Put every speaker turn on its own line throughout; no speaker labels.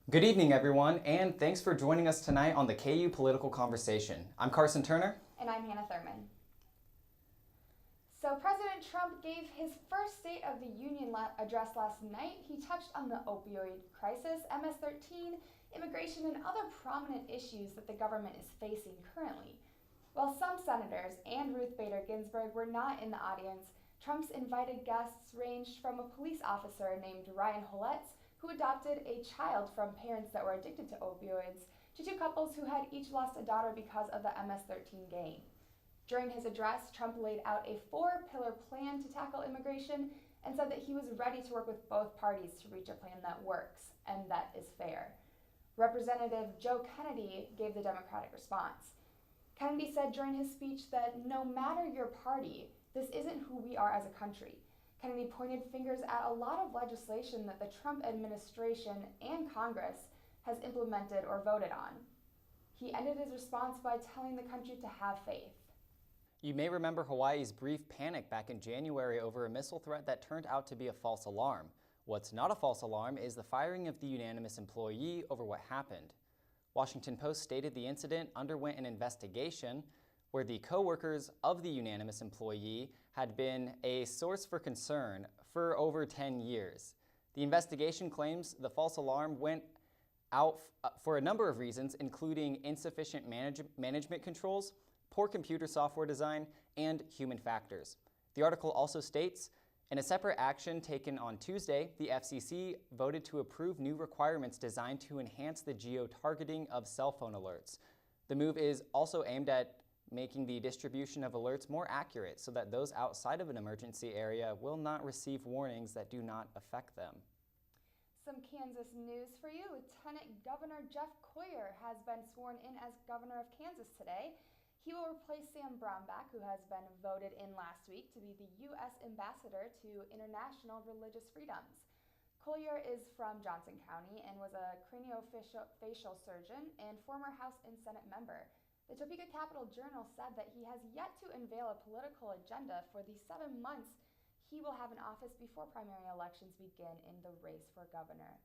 Good evening, everyone, and thanks for joining us tonight on the KU Political Conversation. I'm Carson Turner.
And I'm Hannah Thurman. So President Trump gave his first State of the Union address last night. He touched on the opioid crisis, MS-13, immigration, and other prominent issues that the government is facing currently. While some senators and Ruth Bader Ginsburg were not in the audience, Trump's invited guests ranged from a police officer named Ryan Holletz, who adopted a child from parents that were addicted to opioids, to two couples who had each lost a daughter because of the MS-13 gang. During his address, Trump laid out a four-pillar plan to tackle immigration and said that he was ready to work with both parties to reach a plan that works and that is fair. Representative Joe Kennedy gave the Democratic response. Kennedy said during his speech that no matter your party, this isn't who we are as a country. Kennedy pointed fingers at a lot of legislation that the Trump administration and Congress has implemented or voted on. He ended his response by telling the country to have faith.
You may remember Hawaii's brief panic back in January over a missile threat that turned out to be a false alarm. What's not a false alarm is the firing of the unanimous employee over what happened. Washington Post stated the incident underwent an investigation where the co-workers of the unanimous employee had been a source for concern for over 10 years. The investigation claims the false alarm went out for a number of reasons, including insufficient management controls, poor computer software design, and human factors. The article also states, in a separate action taken on Tuesday, the FCC voted to approve new requirements designed to enhance the geo-targeting of cell phone alerts. The move is also aimed at making the distribution of alerts more accurate so that those outside of an emergency area will not receive warnings that do not affect them.
Some Kansas news for you. Lieutenant Governor Jeff Colyer has been sworn in as governor of Kansas today. He will replace Sam Brownback, who has been voted in last week to be the U.S. ambassador to international religious freedoms. Colyer is from Johnson County and was a craniofacial surgeon and former House and Senate member. The Topeka Capital Journal said that he has yet to unveil a political agenda for the 7 months he will have in office before primary elections begin in the race for governor.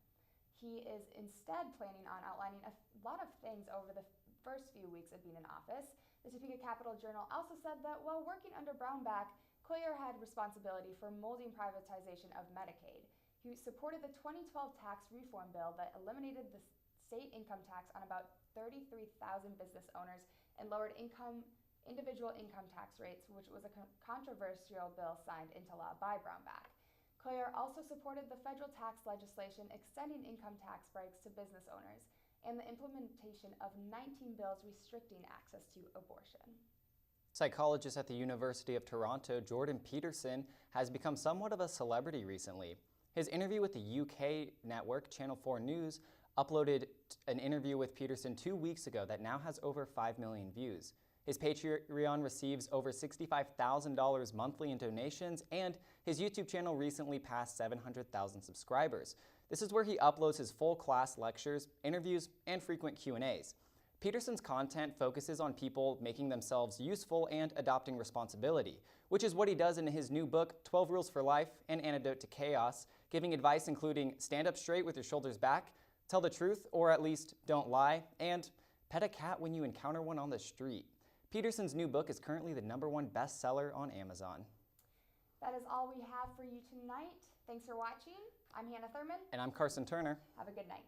He is instead planning on outlining a lot of things over the first few weeks of being in office. The Topeka Capital Journal also said that while working under Brownback, Colyer had responsibility for molding privatization of Medicaid. He supported the 2012 tax reform bill that eliminated the state income tax on about 33,000 business owners and lowered individual income tax rates, which was a controversial bill signed into law by Brownback. Colyer also supported the federal tax legislation extending income tax breaks to business owners and the implementation of 19 bills restricting access to abortion.
Psychologist at the University of Toronto, Jordan Peterson, has become somewhat of a celebrity recently. His interview with the UK network Channel 4 News uploaded an interview with Peterson 2 weeks ago that now has over 5 million views. His Patreon receives over $65,000 monthly in donations, and his YouTube channel recently passed 700,000 subscribers. This is where he uploads his full class lectures, interviews, and frequent Q&As. Peterson's content focuses on people making themselves useful and adopting responsibility, which is what he does in his new book, 12 Rules for Life, An Antidote to Chaos, giving advice including stand up straight with your shoulders back, tell the truth, or at least don't lie, and pet a cat when you encounter one on the street. Peterson's new book is currently the #1 bestseller on Amazon.
That is all we have for you tonight. Thanks for watching. I'm Hannah Thurman.
And I'm Carson Turner.
Have a good night.